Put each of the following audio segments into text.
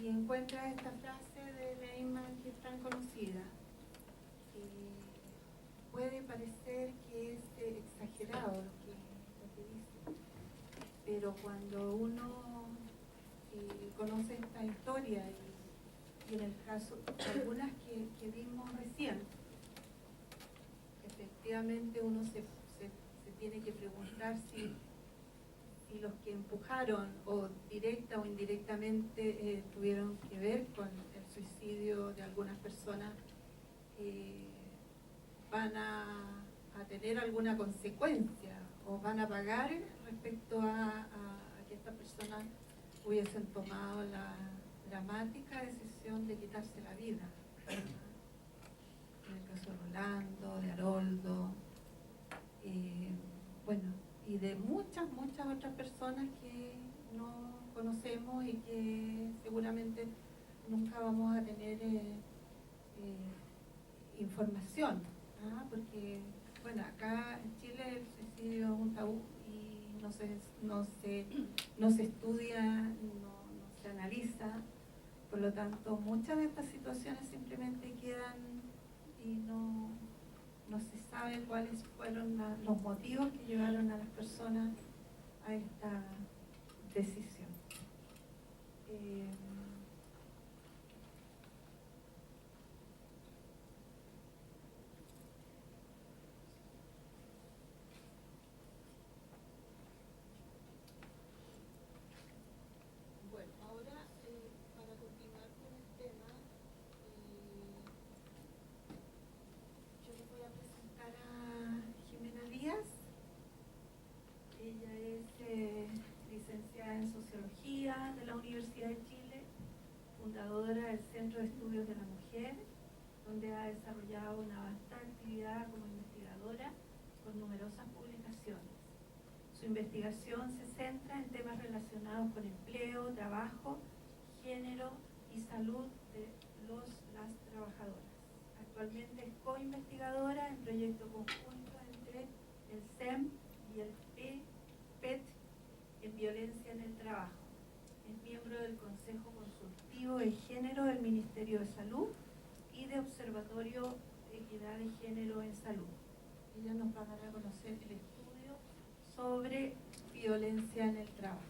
y encuentra esta frase de Lehmann que es tan conocida. Puede parecer que es exagerado lo que dice, pero cuando uno conoce esta historia y en el caso de algunas que vimos recién, efectivamente uno se tiene que preguntar si los que empujaron o directa o indirectamente tuvieron que ver con el suicidio de algunas personas, van a tener alguna consecuencia o van a pagar respecto a que estas personas hubiesen tomado la dramática decisión de quitarse la vida. En el caso de Rolando, de Haroldo, bueno, y de muchas otras personas que no conocemos y que seguramente nunca vamos a tener información, ¿ah? Porque, bueno, acá en Chile el suicidio es un tabú y no se estudia, no se analiza, por lo tanto muchas de estas situaciones simplemente quedan y no se sabe cuáles fueron los motivos que llevaron a las personas a esta decisión. Bueno, ahora para continuar con el tema, yo les voy a presentar a Jimena Díaz. Ella es licenciada en Sociología de la Universidad de Chile, fundadora del Centro de Estudios de la Mujer, donde ha desarrollado una vasta actividad como investigadora con numerosas publicaciones. Su investigación se centra en temas relacionados con empleo, trabajo, género y salud de las trabajadoras. Actualmente es co-investigadora en proyecto conjunto entre el CEM y el PET en violencia en el trabajo. Es miembro del Consejo Consultivo de Género del Ministerio de Salud y de Observatorio de Equidad de Género en Salud. Ella nos va a dar a conocer el estudio sobre violencia en el trabajo.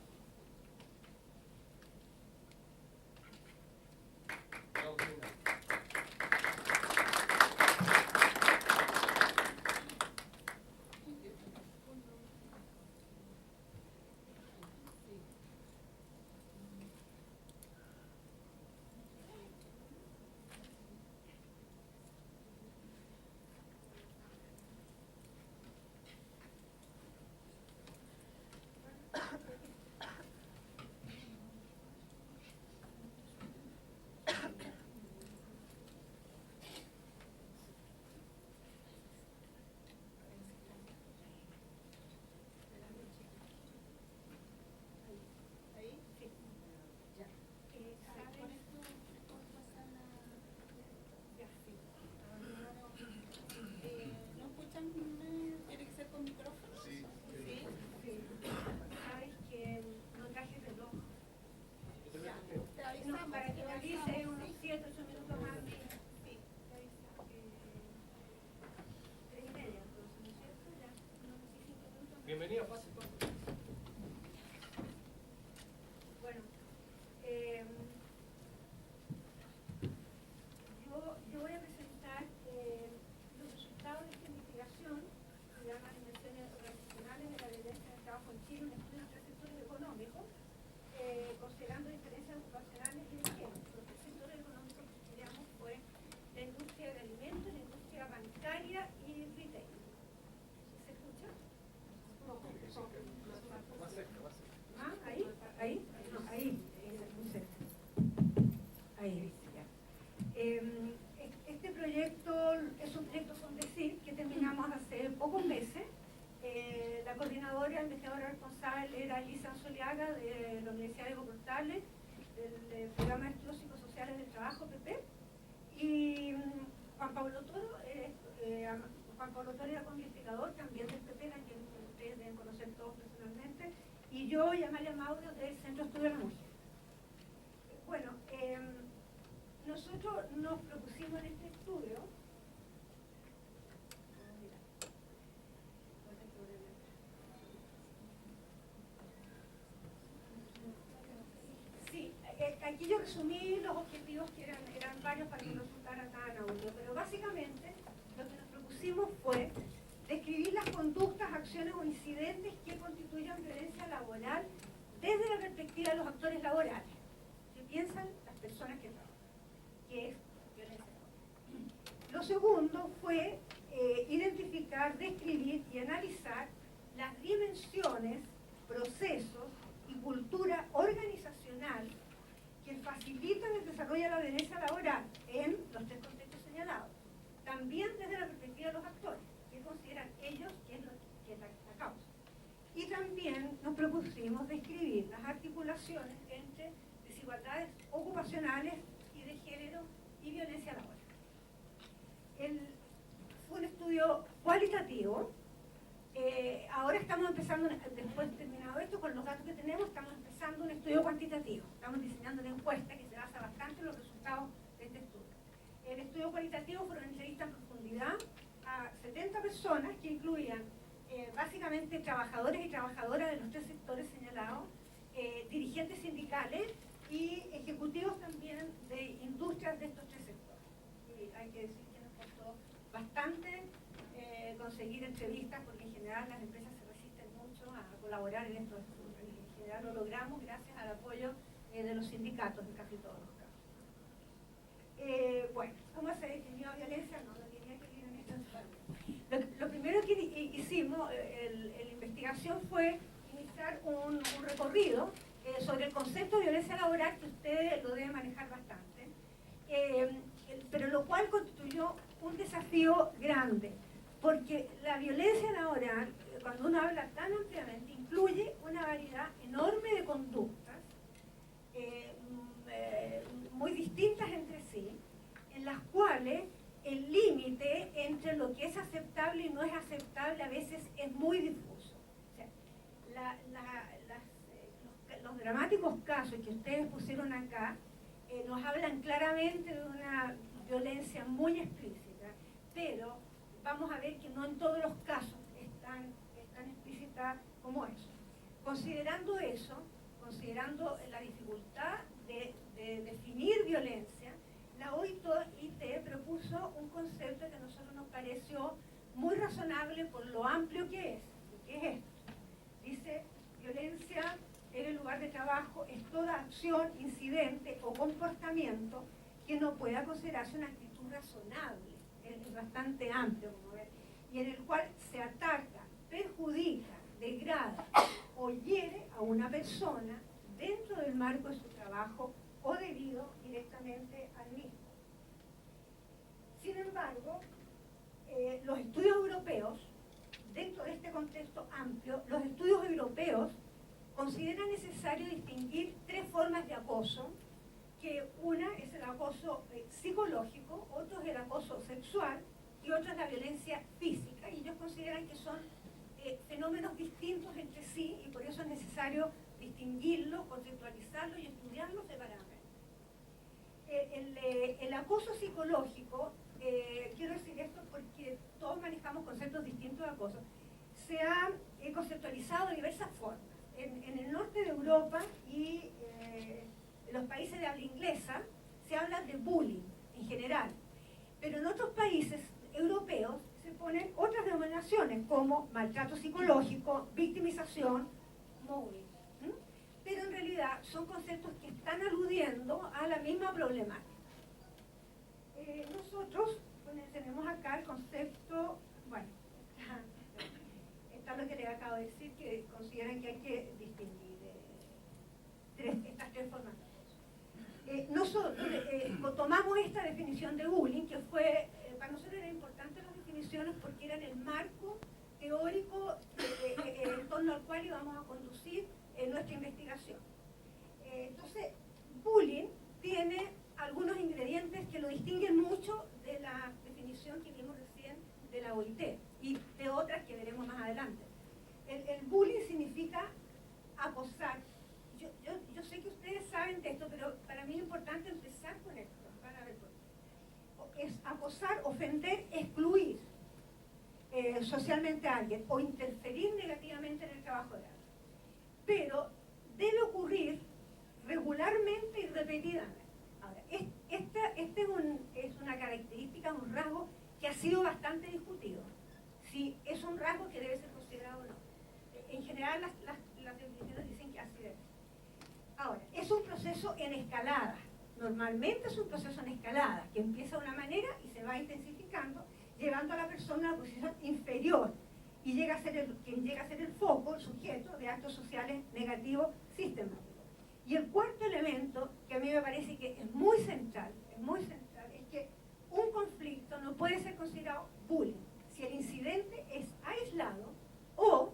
Bienvenida, pase. Bueno, yo voy a presentar los resultados de esta investigación que se llama Dimensiones Organizacionales de la Violencia en el Trabajo en Chile, un estudio de tres sectores económicos, considerando diferencias ocupacionales y de género. Los tres sectores económicos que estudiamos fue la industria de alimentos, la industria bancaria y retail. ¿Se escucha? Más cerca, más cerca. Ah, ahí, no, ahí, muy cerca. Ahí, ya. Este proyecto es un proyecto con decir que terminamos hace pocos meses. La coordinadora, investigadora responsable era Elisa Soliaga de la Universidad de Evo Portales, del programa de Estudios Psicosociales del Trabajo, PP, y Juan Pablo Toro era co-investigador también del PP, a quien ustedes deben conocer todos personalmente, y yo y Amalia Mauro del Centro de Estudios de la Mujer. Bueno, hicimos en este estudio, sí, aquí yo resumí los objetivos que eran varios para que no resultara tan aburrido, pero básicamente lo que nos propusimos fue describir las conductas, acciones o incidentes que constituyan violencia laboral desde la perspectiva de los actores laborales, que piensan las personas que trabajan, que es violencia laboral. Lo segundo fue identificar, describir y analizar las dimensiones, procesos y cultura organizacional que facilitan el desarrollo de la violencia laboral en los tres contextos señalados. También desde la perspectiva de los actores, que consideran ellos que es la causa. Y también nos propusimos describir las articulaciones entre desigualdades ocupacionales y de género y violencia laboral. Fue un estudio cualitativo. Ahora estamos empezando, después de terminado esto, con los datos que tenemos, estamos empezando un estudio cuantitativo. Estamos diseñando una encuesta que se basa bastante en los resultados de este estudio. El estudio cualitativo fue una entrevista en profundidad a 70 personas que incluían básicamente trabajadores y trabajadoras de los tres sectores señalados, dirigentes sindicales y ejecutivos también de industrias de estos tres sectores. Y hay que decir que nos costó bastante conseguir entrevistas, porque en general las empresas se resisten mucho a colaborar en estos estudios. En general lo logramos gracias al apoyo de los sindicatos en casi todos los casos. Bueno, ¿cómo se definió violencia? No tenía que ir en esto. Lo primero que hicimos en la investigación fue iniciar un recorrido sobre el concepto de violencia laboral, que ustedes lo deben manejar bastante, pero lo cual constituyó un desafío grande, porque la violencia laboral, cuando uno habla tan ampliamente, incluye una variedad enorme de conductas muy distintas entre sí, en las cuales el límite entre lo que es aceptable y no es aceptable a veces es muy difuso. O sea, los dramáticos casos que ustedes pusieron acá nos hablan claramente de una violencia muy explícita, pero vamos a ver que no en todos los casos es tan explícita como eso. Considerando eso, considerando la dificultad de definir violencia, la OIT propuso un concepto que a nosotros nos pareció muy razonable por lo amplio que es. ¿Qué es esto? Dice, violencia en el lugar de trabajo es toda acción, incidente o comportamiento que no pueda considerarse una actitud razonable. Es bastante amplio, como ven, y en el cual se ataca, perjudica, degrada o hiere a una persona dentro del marco de su trabajo o debido directamente al mismo. Sin embargo, los estudios europeos, dentro de este contexto amplio, los estudios europeos consideran necesario distinguir tres formas de acoso, que una es el acoso psicológico, otro es el acoso sexual y otro es la violencia física, y ellos consideran que son fenómenos distintos entre sí y por eso es necesario distinguirlos, conceptualizarlos y estudiarlos separadamente. El acoso psicológico, quiero decir esto porque todos manejamos conceptos distintos de acoso, se ha conceptualizado de diversas formas. En el norte de Europa y en los países de habla inglesa se habla de bullying en general, pero en otros países europeos se ponen otras denominaciones como maltrato psicológico, victimización, mobbing. Pero en realidad son conceptos que están aludiendo a la misma problemática. Nosotros tenemos acá el concepto, bueno, está lo que les acabo de decir, que consideran que hay que distinguir estas tres formas de acoso. Nosotros tomamos esta definición de bullying, que fue, para nosotros era importante las definiciones porque eran el marco teórico en torno al cual íbamos a conducir nuestra investigación. Entonces, bullying tiene algunos ingredientes que lo distinguen mucho de la definición que vimos recién de la OIT y de otras que veremos más adelante. El bullying significa acosar. Yo sé que ustedes saben de esto, pero para mí es importante empezar con esto, para ver por qué. acosar, ofender, excluir socialmente a alguien o interferir negativamente en el trabajo de alguien. Pero debe ocurrir regularmente y repetidamente. Ahora, esta es una característica, un rasgo que ha sido bastante discutido. Si es un rasgo que debe ser considerado o no. En general las definiciones dicen que así debe ser. Ahora, es un proceso en escalada. Normalmente es un proceso en escalada, que empieza de una manera y se va intensificando, llevando a la persona a una posición inferior y quien llega a ser el foco, el sujeto de actos sociales negativos sistemáticos. Y el cuarto elemento, que a mí me parece que es muy central, es que un conflicto no puede ser considerado bullying si el incidente es aislado o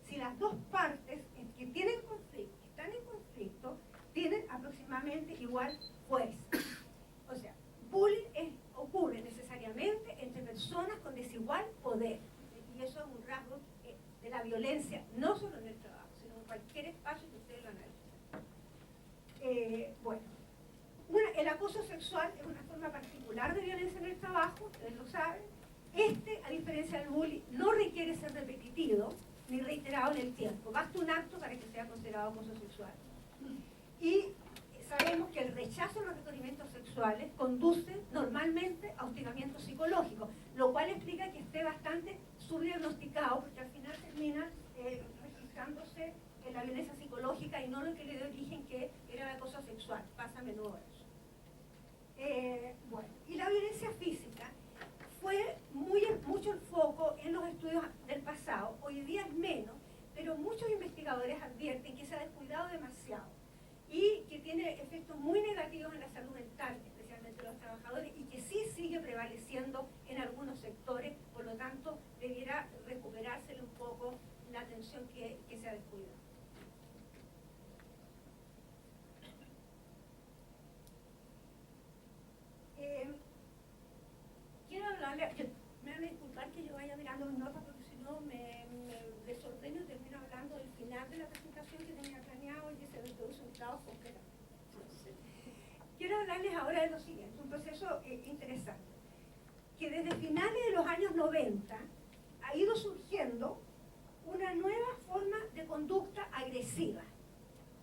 si las dos partes que tienen conflicto, que están en conflicto, tienen aproximadamente igual fuerza. O sea, bullying ocurre necesariamente entre personas con desigual poder. Y eso es un rasgo de la violencia, no solo en el trabajo, sino en cualquier espacio que ustedes lo analicen. Bueno, el acoso sexual es una forma particular de violencia en el trabajo, ustedes lo saben. A diferencia del bullying, no requiere ser repetitivo ni reiterado en el tiempo. Basta un acto para que sea considerado acoso sexual. Y sabemos que el rechazo a los requerimientos sexuales conduce normalmente a hostigamiento psicológico, lo cual explica que esté bastante subdiagnosticado, porque al final termina registrándose en la violencia psicológica y no lo que le dio origen, que era el acoso sexual. Pasa a menudo eso. Bueno, y la violencia física fue mucho el foco en los estudios del pasado. Hoy día es menos, pero muchos investigadores advierten que se ha descuidado demasiado y que tiene efectos muy negativos en la salud mental, especialmente de los trabajadores, y que sí sigue prevaleciendo en algunos sectores, por lo tanto debiera recuperársele un poco la atención que se ha descuidado. Quiero hablarle, me van a disculpar que yo vaya mirando mis notas porque si no me desordeno y termino hablando del final de la presentación que tenía planeado y que se reproduce un caos completo. Quiero hablarles ahora de lo siguiente, un proceso interesante, que desde finales de los años 90 ha ido surgiendo una nueva forma de conducta agresiva.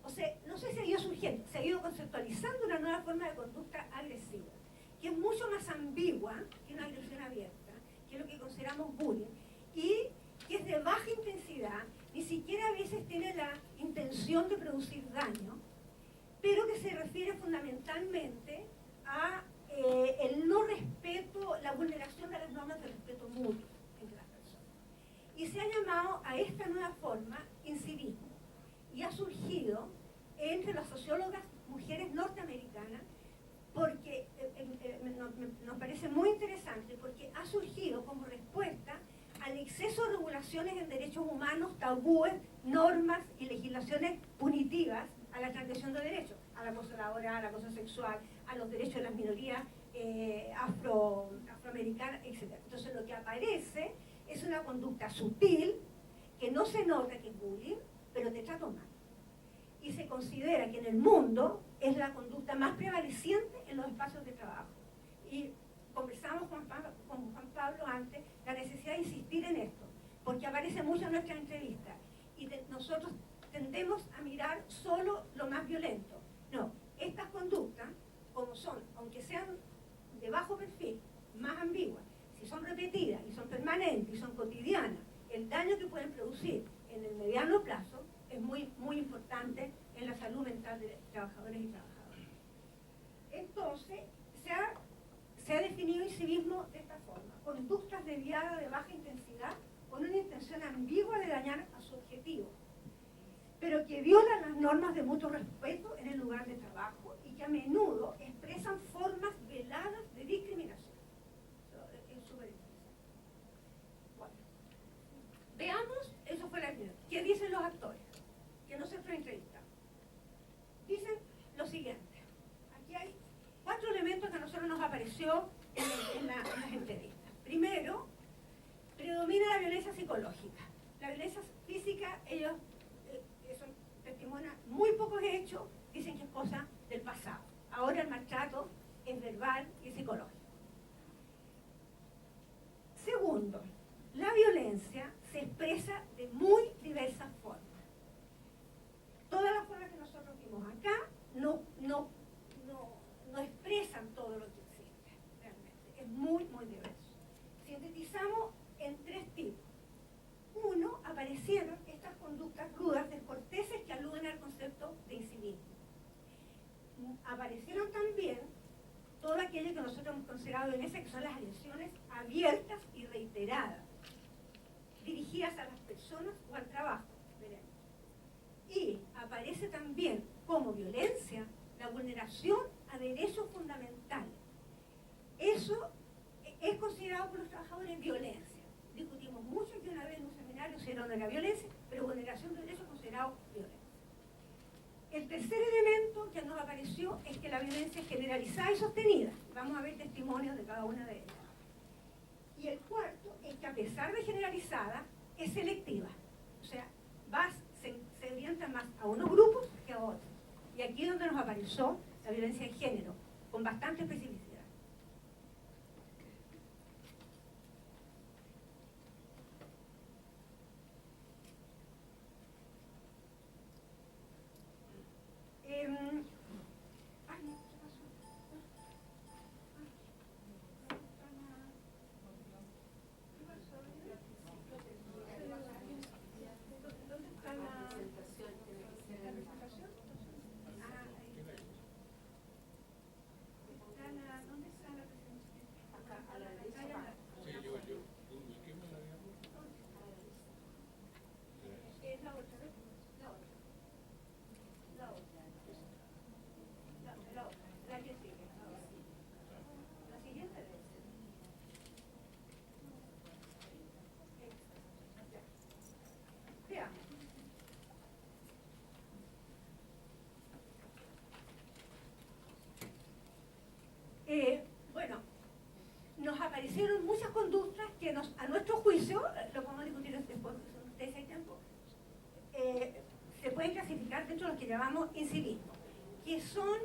O sea, no sé si ha ido surgiendo, se ha ido conceptualizando una nueva forma de conducta agresiva, que es mucho más ambigua que una agresión abierta, que es lo que consideramos bullying, y que es de baja intensidad, ni siquiera a veces tiene la intención de producir daño, pero que se refiere fundamentalmente a el no respeto, la vulneración de las normas de respeto mutuo entre las personas. Y se ha llamado a esta nueva forma incivismo, y ha surgido entre las sociólogas mujeres norteamericanas, porque nos parece muy interesante, porque ha surgido como respuesta al exceso de regulaciones en derechos humanos, tabúes, normas y legislaciones punitivas a la transgresión de derechos, al acoso laboral, al acoso sexual, a los derechos de las minorías afroamericanas, etc. Entonces lo que aparece es una conducta sutil, que no se nota que es bullying, pero te trato mal. Y se considera que en el mundo es la conducta más prevaleciente en los espacios de trabajo. Y conversamos con Juan Pablo antes la necesidad de insistir en esto, porque aparece mucho en nuestras entrevistas. Y nosotros tendemos a mirar solo lo más violento. No, estas conductas, como son, aunque sean de bajo perfil, más ambiguas, si son repetidas y son permanentes y son cotidianas, el daño que pueden producir en el mediano plazo es muy, muy importante en la salud mental de trabajadores y trabajadoras. Entonces, se ha definido incivismo de esta forma: conductas desviadas de baja intensidad con una intención ambigua de dañar a su objetivo, pero que violan las normas de mutuo respeto en el lugar de trabajo y que a menudo expresan formas veladas de discriminación. Eso es súper interesante. Bueno, veamos, eso fue la primera. ¿Qué dicen los actores? Que nosotros entrevistamos. Dicen lo siguiente. Aquí hay 4 elementos que a nosotros nos apareció en las entrevistas. Primero, predomina la violencia psicológica. La violencia física, ellos testimonian muy pocos hechos, dicen que es cosa del pasado. Ahora el maltrato es verbal y psicológico. agresiones abiertas y reiteradas, dirigidas a las personas o al trabajo. Veremos. Y aparece también como violencia la vulneración a derechos fundamentales. Eso es considerado por los trabajadores violencia. Discutimos mucho aquí una vez en un seminario si no era violencia, pero vulneración de derechos es considerado violencia. El tercer elemento que nos apareció es que la violencia es generalizada y sostenida. Vamos a ver testimonios de cada una de ellas. Y el cuarto es que a pesar de generalizada, es selectiva. O sea, se orienta más a unos grupos que a otros. Y aquí es donde nos apareció la violencia de género, con bastante especificidad. Bueno, nos aparecieron muchas conductas que a nuestro juicio, lo podemos discutir después, si hay tiempo, se pueden clasificar dentro de lo que llamamos incivismo, que son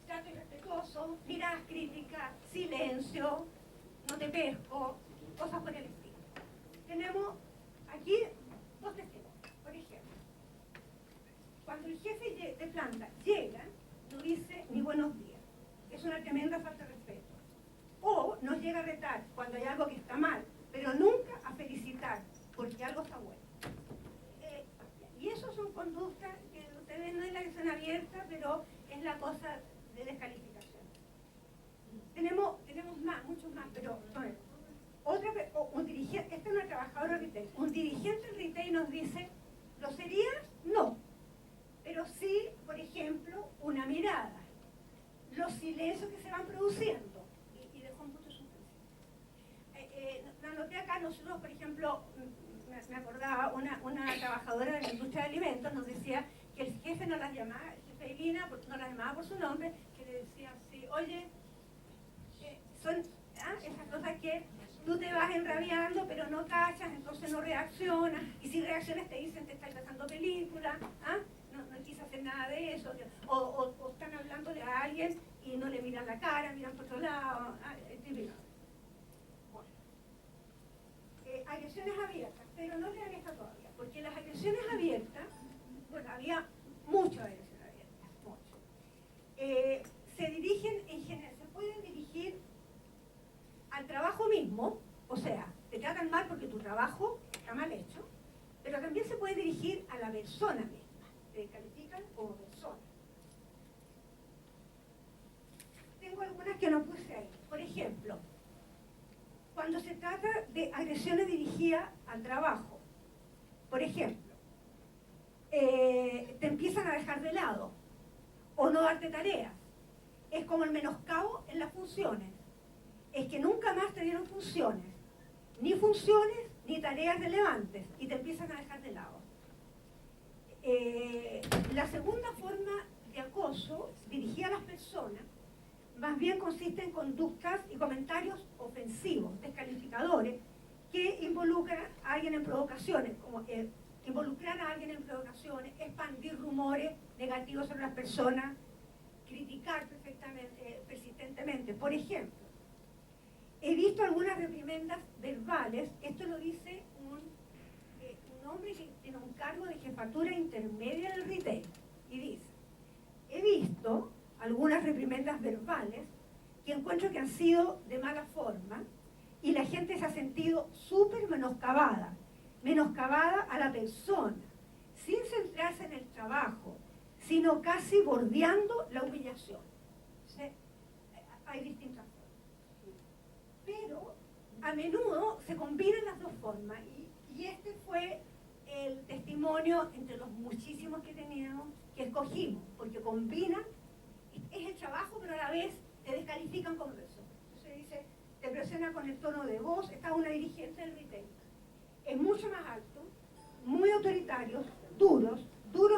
trato irrespetuoso, miradas críticas, silencio, no te pesco, cosas por el estilo. Tenemos aquí dos testimonios. Por ejemplo, cuando el jefe de planta llega, no dice ni buenos días. Es una tremenda falta de respeto. O nos llega a retar cuando hay algo que está mal, pero nunca a felicitar porque algo está bueno. Y eso son conductas que ustedes no es la agresión abierta, pero es la cosa de descalificación. Tenemos más, muchos más, pero bueno, un dirigente, esta es una trabajadora retail, un dirigente del retail nos dice, groserías, no, pero sí, por ejemplo, una mirada, los silencios que se van produciendo, y dejó un punto de suspensión. Anoté acá, nosotros, por ejemplo, me acordaba, una trabajadora de la industria de alimentos nos decía que el jefe no las llamaba, el jefe de Lina, no las llamaba por su nombre, que le decía así, oye, son esas cosas que tú te vas enrabiando, pero no cachas, entonces no reaccionas, y si reaccionas te dicen te estás pasando película, no quise hacer nada de eso, o están hablándole a alguien y no le miran la cara, miran por otro lado, típico. Bueno. Agresiones abiertas, pero no lean esta todavía, porque las agresiones abiertas, bueno, había muchas agresiones abiertas, mucho. Se dirigen en general, se pueden dirigir al trabajo mismo, o sea, te tratan mal porque tu trabajo está mal hecho, pero también se puede dirigir a la persona misma, te califican como persona. Tengo algunas que no puse ahí. Por ejemplo, cuando se trata de agresiones dirigidas al trabajo, por ejemplo, te empiezan a dejar de lado o no darte tareas. Es como el menoscabo en las funciones. Es que nunca más te dieron funciones ni tareas relevantes, y te empiezan a dejar de lado. La segunda forma de acoso dirigida a las personas más bien consiste en conductas y comentarios ofensivos, descalificadores, que involucran a alguien en provocaciones, como involucrar a alguien en provocaciones, expandir rumores negativos sobre las personas, criticar persistentemente. Por ejemplo, he visto algunas reprimendas verbales, esto lo dice un hombre que tiene un cargo de jefatura intermedia del retail, y dice, he visto algunas reprimendas verbales que encuentro que han sido de mala forma, y la gente se ha sentido súper menoscabada a la persona, sin centrarse en el trabajo, sino casi bordeando la humillación. ¿Sí? Hay distintas formas. a menudo se combinan las dos formas y este fue el testimonio entre los muchísimos que teníamos que escogimos, porque combinan, es el trabajo pero a la vez te descalifican como persona. Entonces dice, te presiona con el tono de voz, está una dirigente del retail. Es mucho más alto, muy autoritarios, duros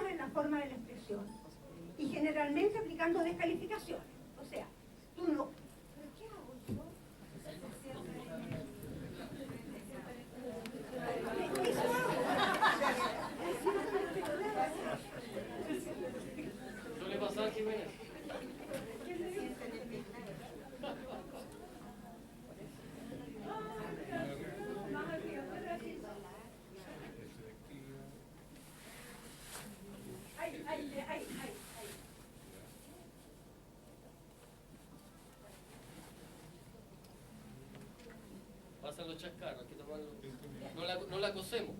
en la forma de la expresión y generalmente aplicando descalificaciones. O sea, tú no... ¿Pero qué hago yo? Suele pasar, Jiménez. Pasan los chascarros, hay que tomarlo. No la cosemos.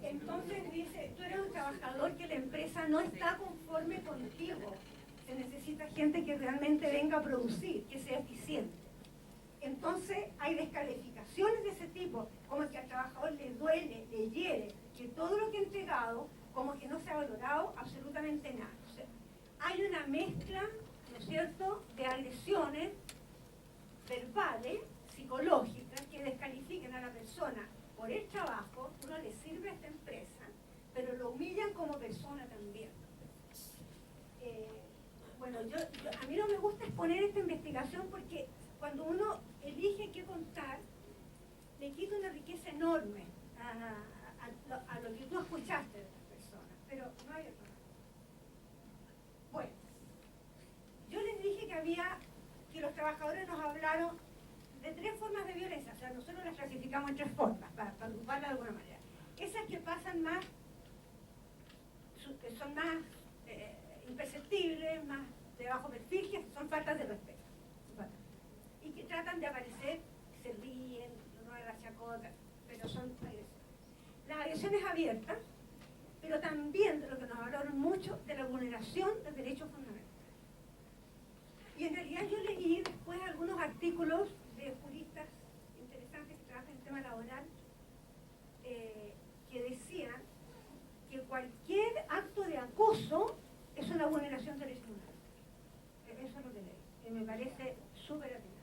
Entonces dice, tú eres un trabajador que la empresa no está conforme contigo. Se necesita gente que realmente venga a producir, que sea eficiente. Entonces hay descalificaciones de ese tipo, como que al trabajador le duele, le hiere, que todo lo que ha entregado, como que no se ha valorado absolutamente nada. O sea, hay una mezcla, ¿no es cierto?, de agresiones verbales, psicológicas, que descalifican a la persona por el trabajo, uno le sirve a esta empresa, pero lo humillan como persona también. Bueno, a mí no me gusta exponer esta investigación porque cuando uno elige qué contar, le quita una riqueza enorme a lo que tú escuchaste de las personas, pero no hay otra manera. Bueno, yo les dije que los trabajadores nos hablaron de 3 formas de violencia, o sea, nosotros las clasificamos en 3 formas, para agruparlas de alguna manera. Esas que pasan más, que son más imperceptibles, más de bajo perfil, que son faltas de respeto. Y que tratan de aparecer, se ríen, no de la chacota, pero son agresiones. Las agresiones abiertas, pero también de lo que nos hablaron mucho, de la vulneración de derechos fundamentales. Y en realidad yo leí después algunos artículos de juristas interesantes que trabajan en el tema laboral, que decían que cualquier acto de acoso es una vulneración de derechos fundamentales. Eso es lo que leí, que me parece súper atinado.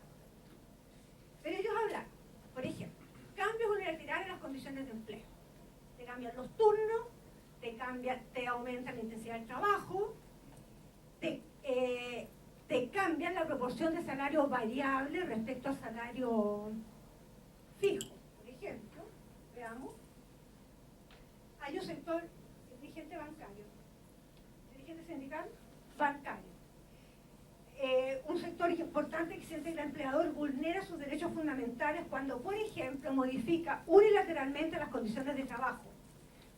Pero ellos hablan, por ejemplo, cambios unilaterales en las condiciones de empleo. Te cambian los turnos, te aumentan la intensidad del trabajo, te cambian la proporción de salario variable respecto al salario fijo. Por ejemplo, veamos, hay un sector, dirigente bancario, dirigente sindical, bancario. Un sector importante que siente que el empleador vulnera sus derechos fundamentales cuando, por ejemplo, modifica unilateralmente las condiciones de trabajo,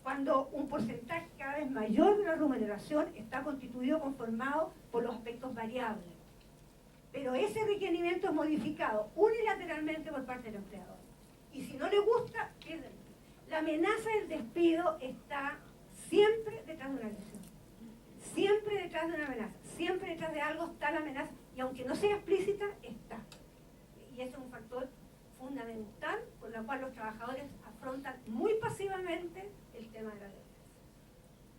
cuando un porcentaje cada vez mayor de la remuneración está constituido, conformado por los aspectos variables. Pero ese requerimiento es modificado unilateralmente por parte del empleador. Y si no le gusta, pierde el empleo. La amenaza del despido está siempre detrás de una agresión. Siempre detrás de una amenaza. Siempre detrás de algo está la amenaza. Y aunque no sea explícita, está. Y ese es un factor fundamental por el cual los trabajadores afrontan muy pasivamente el tema de la violencia.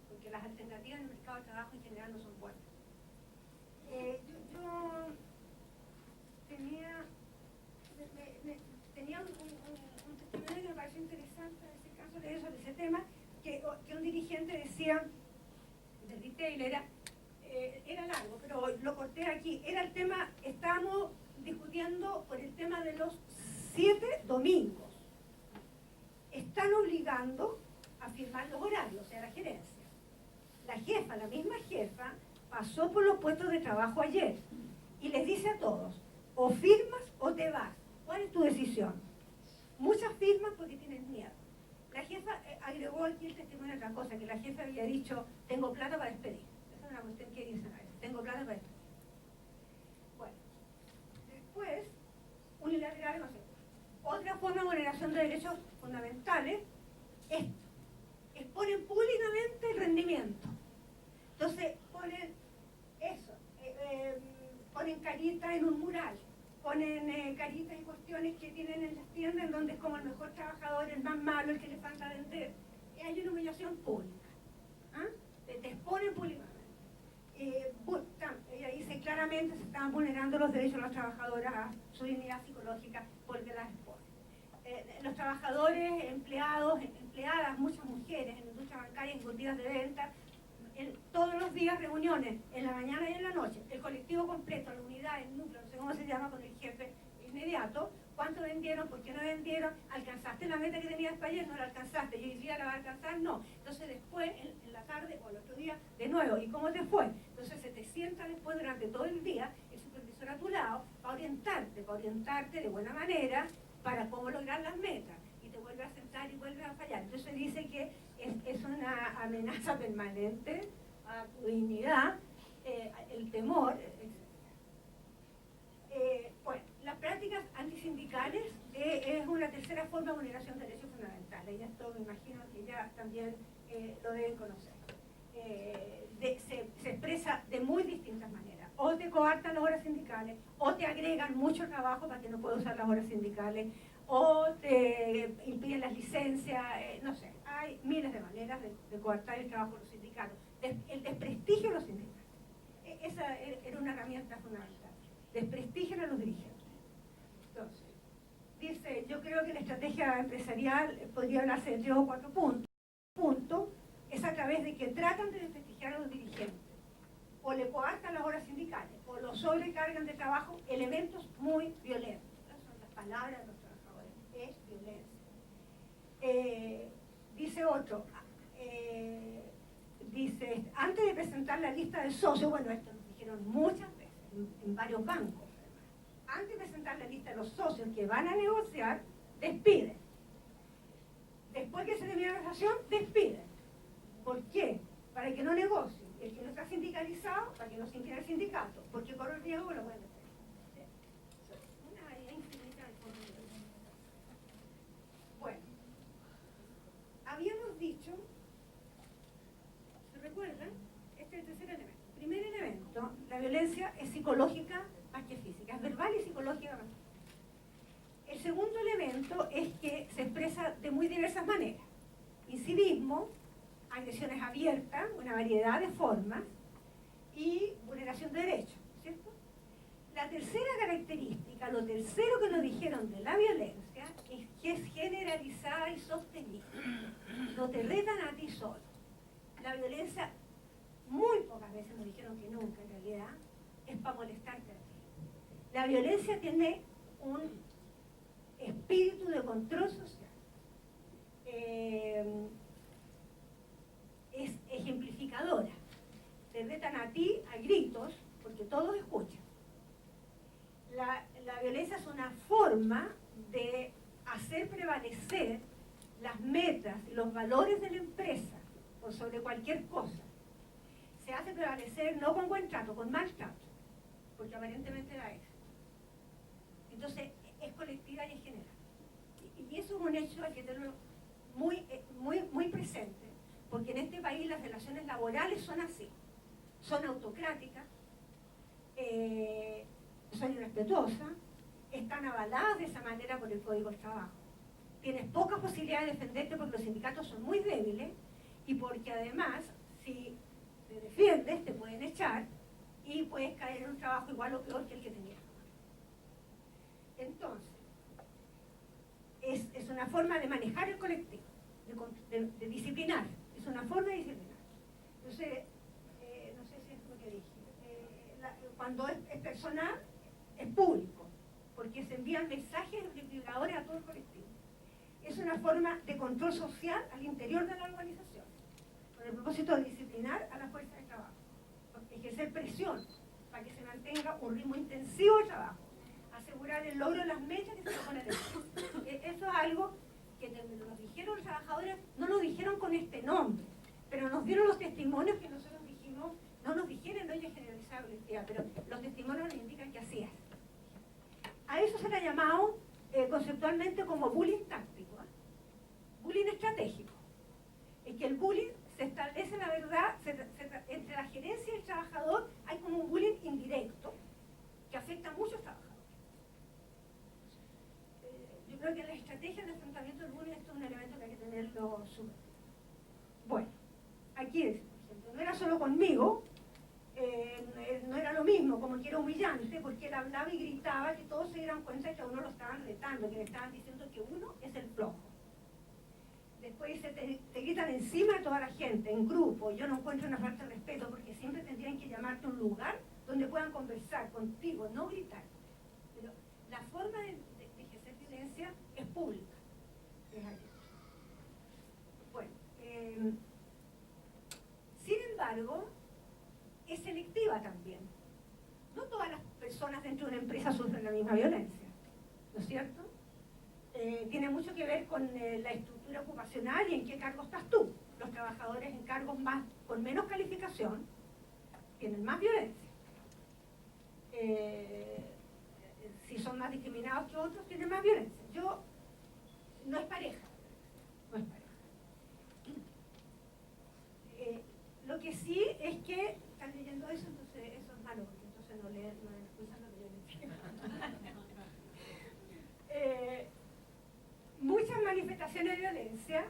Porque las alternativas en el mercado de trabajo en general no son buenas. Yo tenía un testimonio que me pareció interesante en ese caso, leí sobre ese tema, que un dirigente decía, del retail, era largo, pero lo corté aquí, era el tema, estábamos discutiendo por el tema de los 7 domingos. Están obligando a firmar los horarios, o sea, la gerencia. La jefa, la misma jefa, pasó por los puestos de trabajo ayer y les dice a todos, o firmas o te vas. ¿Cuál es tu decisión? Muchas firman porque tienen miedo. La jefa agregó aquí el testimonio de otra cosa, que la jefa había dicho, tengo plata para despedir. Esa es una cuestión que dicen a veces, tengo plata para despedir. Bueno, después, unilateral no sé. Otra forma de vulneración de derechos fundamentales es exponen públicamente el rendimiento. Entonces ponen eso, ponen caritas en un mural, ponen caritas y cuestiones que tienen en las tiendas en donde es como el mejor trabajador, el más malo, el que le falta vender. Y hay una humillación pública. ¿Ah? Te exponen públicamente. Ella dice claramente se estaban vulnerando los derechos de las trabajadoras a su dignidad psicológica porque las exponen. Los trabajadores, empleados, empleadas, muchas mujeres en la industria bancaria, escondidas de venta, todos los días reuniones, en la mañana y en la noche, el colectivo completo, la unidad, el núcleo, no sé cómo se llama, con el jefe inmediato, cuánto vendieron, por qué no vendieron, alcanzaste la meta que tenías para ayer, no la alcanzaste, y hoy día la vas a alcanzar, no. Entonces después, en la tarde o el otro día, de nuevo, ¿y cómo te fue? Entonces se te sienta después durante todo el día el supervisor a tu lado para orientarte de buena manera para cómo lograr las metas, y te vuelve a sentar y vuelve a fallar. Entonces dice que es una amenaza permanente a tu dignidad, el temor, etc. Bueno, las prácticas antisindicales es una tercera forma de vulneración de derechos fundamentales, y esto me imagino que ya también lo deben conocer. Se expresa de muy distintas maneras. O te coartan las horas sindicales, o te agregan mucho trabajo para que no puedas usar las horas sindicales, o te impiden las licencias, no sé, hay miles de maneras de coartar el trabajo de los sindicatos. El desprestigio de los sindicatos, esa era una herramienta fundamental. Desprestigian a los dirigentes. Entonces, dice, yo creo que la estrategia empresarial podría hablarse de 3 o 4 puntos. Punto es a través de que tratan de desprestigiar a los dirigentes, o le coartan las horas sindicales, o los sobrecargan de trabajo, elementos muy violentos. Esas son las palabras de los trabajadores, es violencia. Dice otro, dice, antes de presentar la lista de socios, bueno, esto nos dijeron muchas veces, en varios bancos, antes de presentar la lista de los socios que van a negociar, despiden. Después que se termina la negociación, despiden. ¿Por qué? Para que no negocie. El que no está sindicalizado, para que no se inscriba al sindicato, porque corre el riesgo lo pueden hacer. Una infinidad de formas de violencia. Bueno, habíamos dicho, ¿se recuerdan? Este es el tercer elemento. Primer elemento, la violencia es psicológica más que física, es verbal y psicológica más que física. El segundo elemento es que se expresa de muy diversas maneras. Incivismo, agresiones abiertas, una variedad de formas, y vulneración de derechos, ¿cierto? La tercera característica, lo tercero que nos dijeron de la violencia, es que es generalizada y sostenible. No te retan a ti solo. La violencia, muy pocas veces nos dijeron que nunca en realidad, es para molestarte a ti. La violencia tiene un espíritu de control social. Es ejemplificadora. Te retan a ti a gritos, porque todos escuchan. La violencia es una forma de hacer prevalecer las metas y los valores de la empresa por sobre cualquier cosa. Se hace prevalecer no con buen trato, con mal trato, porque aparentemente da éxito. Entonces, es colectiva y es general. Y eso es un hecho al que tenerlo muy presente, porque en este país las relaciones laborales son así, son autocráticas, son irrespetuosas, están avaladas de esa manera por el Código del Trabajo. Tienes pocas posibilidades de defenderte porque los sindicatos son muy débiles y porque además, si te defiendes, te pueden echar y puedes caer en un trabajo igual o peor que el que tenías. Entonces, es una forma de manejar el colectivo, de disciplinar, es una forma de disciplinar. Entonces, no sé si es lo que dije, cuando es personal, es público, porque se envían mensajes vibradores a todo el colectivo. Es una forma de control social al interior de la organización, con el propósito de disciplinar a la fuerza de trabajo, ejercer presión para que se mantenga un ritmo intensivo de trabajo, asegurar el logro de las metas que se proponen. Eso es algo que nos dijeron los trabajadores, no nos dijeron con este nombre, pero nos dieron los testimonios que nosotros dijimos, no nos dijeron, no hay generalizar colectiva, pero los testimonios nos indican que así es. A eso se le ha llamado conceptualmente como bullying táctico, bullying estratégico. Es que el bullying se establece, la verdad, entre la gerencia y el trabajador hay como un bullying indirecto que afecta a muchos trabajadores. Yo creo que la estrategia de enfrentamiento del bullying esto es un elemento que hay que tenerlo súper. Bueno, aquí es, por ejemplo, no era solo conmigo, no era lo mismo, como que era humillante, porque él hablaba y gritaba que todos se dieran cuenta de que a uno lo estaban retando, que le estaban diciendo que uno es el flojo. Después te gritan encima de toda la gente, en grupo. Yo no encuentro una falta de respeto, porque siempre tendrían que llamarte a un lugar donde puedan conversar contigo, no gritar. Pero la forma de ejercer violencia es pública. Bueno, sin embargo, es selectiva también. No todas las personas dentro de una empresa sufren la misma violencia, ¿no es cierto? Tiene mucho que ver con la estructura ocupacional y en qué cargo estás tú. Los trabajadores en cargos con menos calificación tienen más violencia. Si son más discriminados que otros, tienen más violencia. No es pareja. No es pareja. Lo que sí es que están leyendo eso, entonces eso es malo, porque entonces no escuchan lo que yo les digo. Muchas manifestaciones de violencia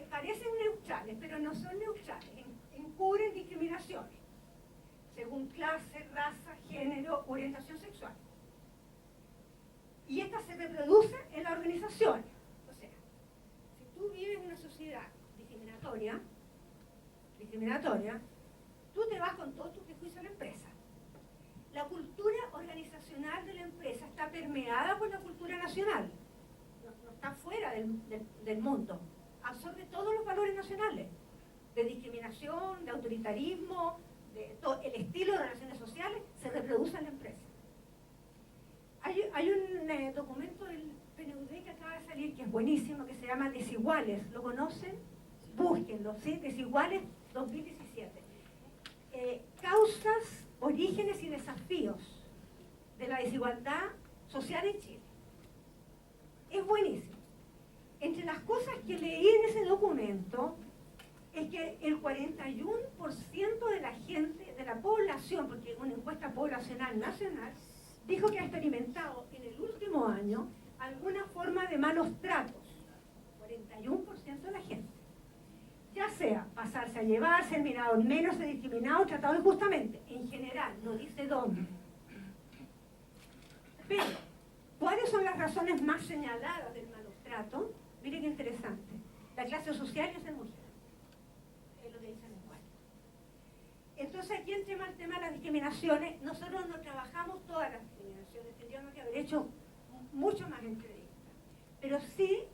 parecen neutrales, pero no son neutrales, encubren discriminaciones según clase, raza, género, orientación sexual. Y estas se reproducen en las organizaciones. O sea, si tú vives en una sociedad discriminatoria, tú te vas con todo tu prejuicio a la empresa. La cultura organizacional de la empresa está permeada por la cultura nacional. No está fuera del mundo. Absorbe todos los valores nacionales, de discriminación, de autoritarismo, el estilo de relaciones sociales se reproduce en la empresa. Hay un documento del PNUD que acaba de salir, que es buenísimo, que se llama Desiguales. ¿Lo conocen? Búsquenlo, ¿sí? Desiguales 2017. Causas, orígenes y desafíos de la desigualdad social en Chile. Es buenísimo. Entre las cosas que leí en ese documento es que el 41% de la gente, de la población, porque es una encuesta poblacional nacional, dijo que ha experimentado en el último año alguna forma de malos tratos. 41% de la gente. Ya sea pasarse a llevar, ser mirado menos, ser discriminado, tratado injustamente. En general, no dice dónde. Pero, ¿cuáles son las razones más señaladas del malos trato? Miren qué interesante. La clase social y ser mujer. Es lo que dicen igual. Entonces, aquí entra el tema de las discriminaciones. Nosotros no trabajamos todas las discriminaciones. Tendríamos que haber hecho mucho más entrevistas. Pero sí,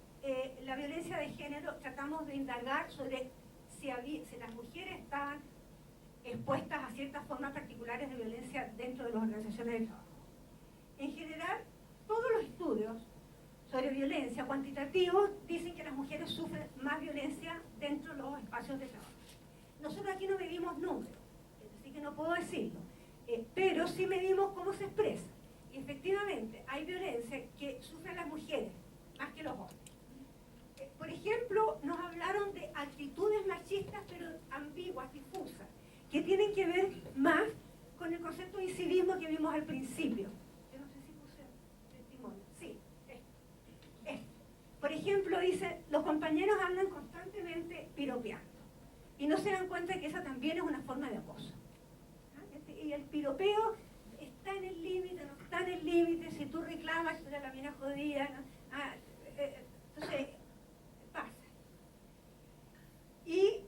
la violencia de género, tratamos de indagar sobre si las mujeres estaban expuestas a ciertas formas particulares de violencia dentro de las organizaciones de trabajo. En general, todos los estudios sobre violencia cuantitativos dicen que las mujeres sufren más violencia dentro de los espacios de trabajo. Nosotros aquí no medimos números, así que no puedo decirlo, pero sí medimos cómo se expresa. Y efectivamente, hay violencia que sufren las mujeres más que los hombres. Por ejemplo, nos hablaron de actitudes machistas, pero ambiguas, difusas, que tienen que ver más con el concepto de incivismo que vimos al principio. Yo no sé si puse testimonio. Sí, esto. Por ejemplo, dice, los compañeros andan constantemente piropeando y no se dan cuenta de que esa también es una forma de acoso. Y el piropeo está en el límite, no está en el límite, si tú reclamas, tú eres la mina jodida, ¿no? Entonces, pasa. Y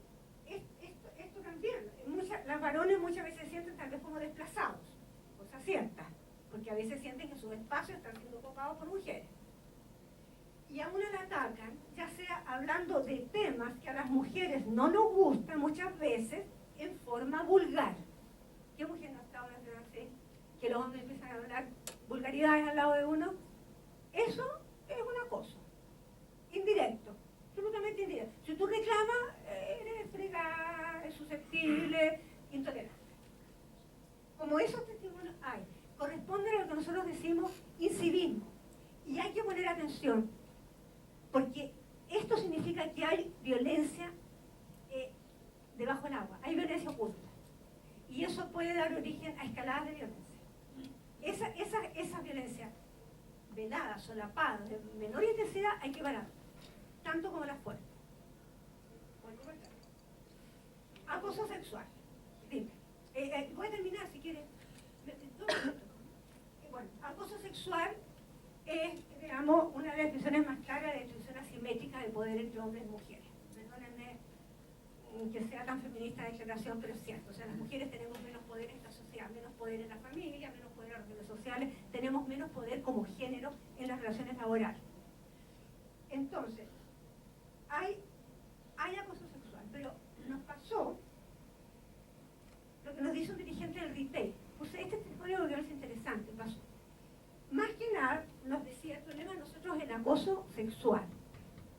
esto también, las varones muchas veces se sienten tal vez como desplazados, cosa cierta, porque a veces sienten que sus espacios están siendo ocupados por mujeres. Y a una la atacan, ya sea hablando de temas que a las mujeres no nos gustan muchas veces, en forma vulgar. ¿Qué mujer no ha estado hablando así? Que los hombres empiezan a hablar vulgaridades al lado de uno. Eso es un acoso. Indirecto. Absolutamente indirecto. Si tú reclamas, eres fregada, es susceptible, intolerante. Como esos testimonios hay, corresponden a lo que nosotros decimos incivismo. Y hay que poner atención, porque esto significa que hay violencia debajo del agua, hay violencia oculta. Y eso puede dar origen a escaladas de violencia. Esa violencia velada, solapada, de menor intensidad, hay que parar, tanto como las fuertes. Acoso sexual. Dime. Voy a terminar si quieres. Bueno, acoso sexual es, digamos, una de las definiciones más claras de distribución asimétrica de poder entre hombres y mujeres. Perdónenme que sea tan feminista de declaración, pero es cierto. O sea, las mujeres tenemos menos poder en esta sociedad, menos poder en la familia, menos poder en las redes sociales, tenemos menos poder como género en las relaciones laborales. Entonces, hay acoso sexual, pero nos pasó lo que nos dice un dirigente del retail. Puse este testimonio porque es interesante, pasó. Más que nada, nos decía, el problema de nosotros es el acoso sexual.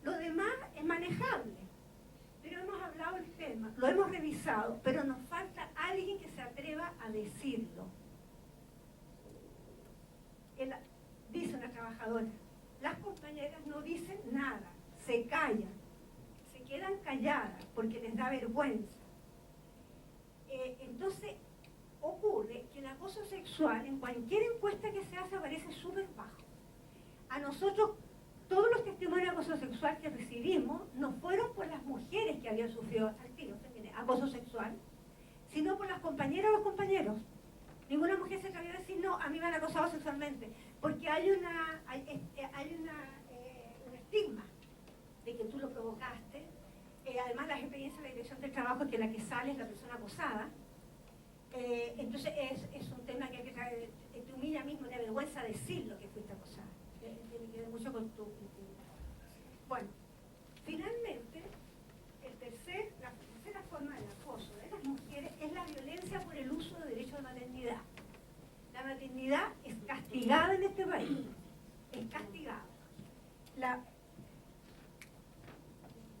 Lo demás es manejable, pero hemos hablado del tema, lo hemos revisado, pero nos falta alguien que se atreva a decirlo. Dice una trabajadora, las compañeras no dicen nada, se callan, se quedan calladas porque les da vergüenza. Entonces, ocurre que el acoso sexual, en cualquier encuesta que se hace, aparece súper bajo. A nosotros, todos los testimonios de acoso sexual que recibimos no fueron por las mujeres que habían sufrido acoso sexual, sino por las compañeras o los compañeros. Ninguna mujer se atrevió a decir, no, a mí me han acosado sexualmente, porque hay un estigma de que tú lo provocaste. Además, las experiencias de la dirección del trabajo, que la que sale es la persona acosada. Entonces, es un tema que hay que traer, te humilla mismo, te avergüenza decir lo que fuiste acosada. Tiene que ver mucho con tu intimidad. Bueno, finalmente, la tercera forma de acoso de las mujeres es la violencia por el uso de derechos de maternidad. La maternidad es castigada en este país. Es castigada.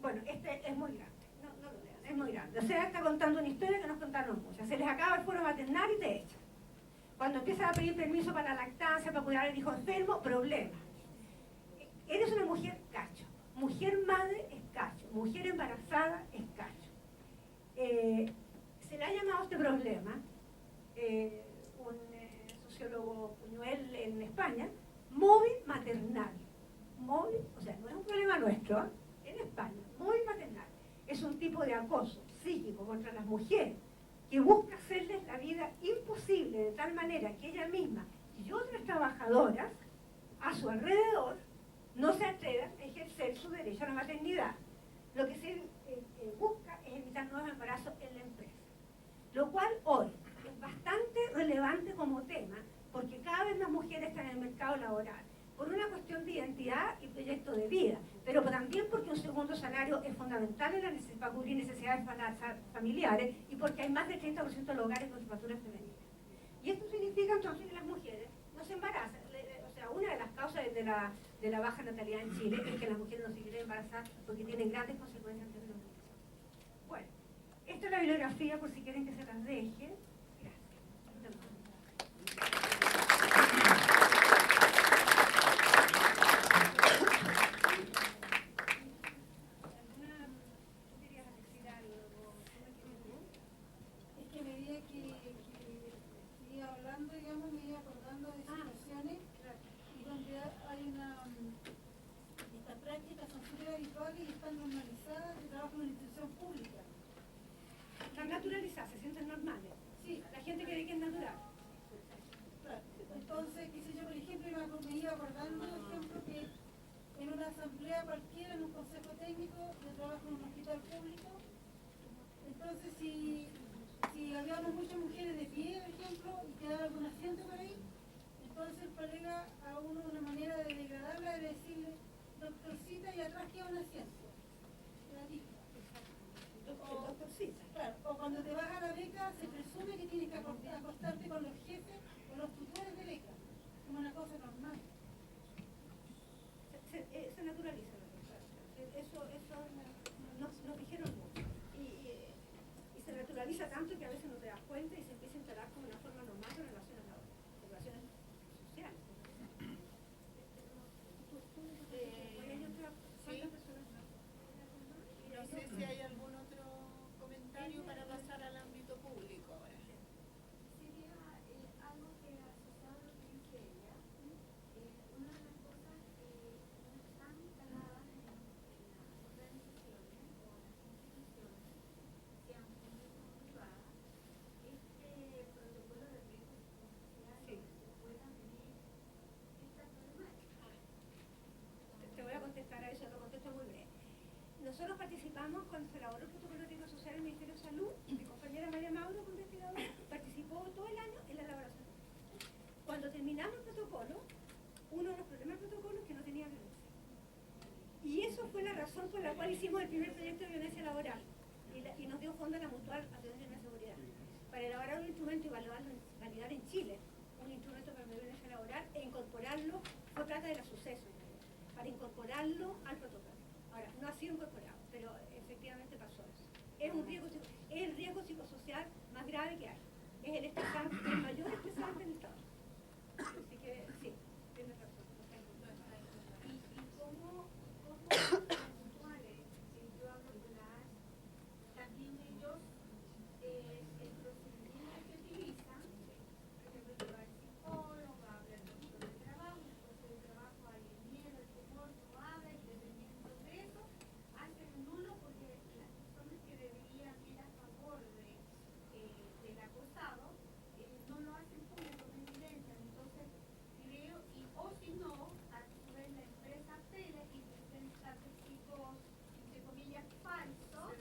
Bueno, este es muy grande, no lo lean, es muy grande. O sea, está contando una historia que nos contaron muchas. Se les acaba el foro maternal y te echan. Cuando empiezan a pedir permiso para la lactancia, para cuidar al hijo enfermo, problema. Eres una mujer cacho. Mujer madre es cacho. Mujer embarazada es cacho. Se le ha llamado este problema, un sociólogo Puñuel en España, móvil maternal. Móvil, o sea, no es un problema nuestro, ¿eh? En España, móvil maternal. Es un tipo de acoso psíquico contra las mujeres que busca hacerles la vida imposible de tal manera que ella misma y otras trabajadoras a su alrededor no se atrevan a ejercer su derecho a la maternidad. Lo que se busca es evitar nuevos embarazos en la empresa. Lo cual hoy es bastante relevante como tema, porque cada vez más mujeres están en el mercado laboral, por una cuestión de identidad y proyecto de vida, pero también porque un segundo salario es fundamental para cubrir necesidades familiares y porque hay más del 30% de los hogares con jefaturas femeninas. Y esto significa entonces que las mujeres no se embarazan. O sea, una de las causas de la baja natalidad en Chile es que las mujeres no se quieren embarazar porque tienen grandes consecuencias en términos de educación. Bueno, esta es la bibliografía por si quieren que se las deje. Naturalizadas, se sienten normales. Sí, la gente cree que es natural. Claro. Entonces, qué sé yo, por ejemplo, me iba acordando, por ejemplo, que en una asamblea cualquiera, en un consejo técnico, yo trabajo en un hospital público, entonces si habíamos muchas mujeres de pie, por ejemplo, y quedaba algún asiento por ahí, entonces el colega a uno de una manera de degradarla era decirle, doctorcita, y atrás queda un asiento. Claro, o cuando te vas a la beca se presume que tienes que acostarte con los jefes o los tutores de beca, como una cosa normal. Se naturaliza la beca. Eso nos dijeron mucho. Y se naturaliza tanto que a veces no te das cuenta y se empieza a instalar como una forma normal de relaciones sociales. nosotros participamos cuando se elaboró el protocolo de riesgo social del Ministerio de Salud. Mi compañera María Mauro, como investigadora, participó todo el año en la elaboración. Cuando terminamos el protocolo, uno de los problemas del protocolo es que no tenía violencia. Y eso fue la razón por la cual hicimos el primer proyecto de violencia laboral. Y nos dio fondo a la Mutual Atención de Seguridad para elaborar un instrumento y validar en Chile un instrumento para la violencia laboral e incorporarlo, fue plata de la Suceso, para incorporarlo al protocolo. Ahora, no ha sido incorporado, pero efectivamente pasó eso. Es el riesgo psicosocial más grave que hay. Es el estresante, el mayor estresante del Estado. Así que sí, tienes razón. ¿Y cómo las puntuales, yo hablo de las, también ellos, el procedimiento que utilizan, por ejemplo, llevar psicólogo, habla el puesto de trabajo, en el puesto de trabajo hay el miedo, el temor, no habla, y dependiendo de eso, hacen nulo porque las personas que deberían ir a favor del acosado, no lo hacen público, no evidencian. Entonces, creo, o si no, a su vez la empresa apela y presenta testigos, entre comillas, falsos,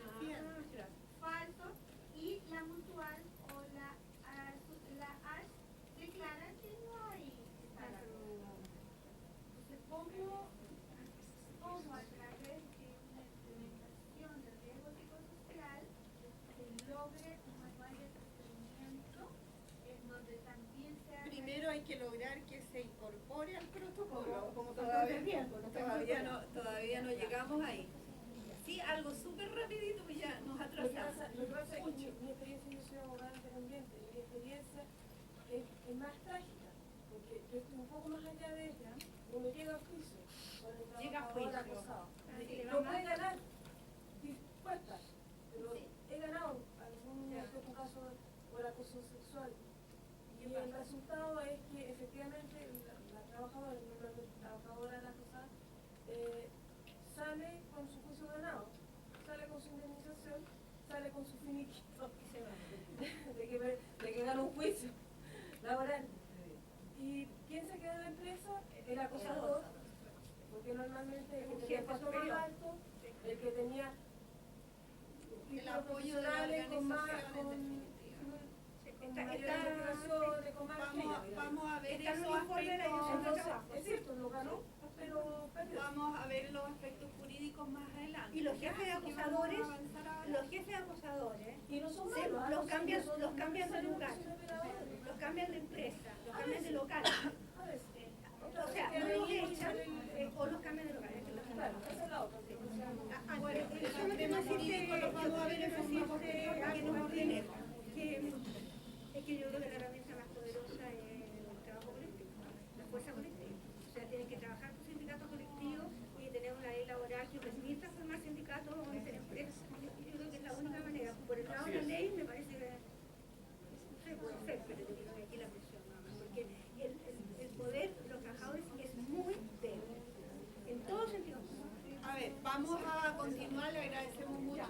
y la mutual o la ASH declara que no hay pago. Entonces, ¿cómo a través de una implementación del riesgo psicosocial se logre un manual de procedimiento en donde también se haga... Primero hay que lograr que se incorpore al protocolo, como todavía no llegamos ahí. Sí, algo súper rapidito que ya nos atrasamos. Lo que pasa es que mi experiencia, yo soy abogada independiente, y mi experiencia es más trágica, porque yo estoy un poco más allá de ella, uno llega a juicio, con el trabajador acosado. Lo puede ganar, dispuesta, pero he ganado algún otro caso por acoso sexual. Y el resultado es que efectivamente la trabajadora, normalmente trabajadora de la acosada, sale con su juicio ganado, sale con su indemnización, sale con su finiquito y se va. de que gana un juicio laboral. ¿Y quién se queda en la empresa? El acosador, porque normalmente el que tenía el puesto más alto, el que tenía el apoyo de la con más investigaciones, con más vamos a ver esos aspectos. Es cierto, lo ganó, pero perdió. Vamos a ver los aspectos jurídicos más adelante. Y los jefes de acosadores, Y no son los malos, cambian son de lugar, operadores. los cambian de empresa, los cambian de local. A ver, O sea, no los echan o los cambian de local. claro, esa es la otra. Bueno, eso no quiere decir que lo vamos a ver en algo más dinero. Es que yo creo que la herramienta más poderosa es el trabajo colectivo, la fuerza colectiva. O sea, tienen que trabajar con sindicatos colectivos y tener una ley laboral que permita formar sindicatos o hacer empresas. Yo creo que es la única manera. Por el lado de la ley me parece que no sé, puede ser, pero yo creo que aquí la presión nada más, porque el poder de los trabajadores es muy débil, en todo sentido. A ver, vamos a continuar, le agradecemos mucho a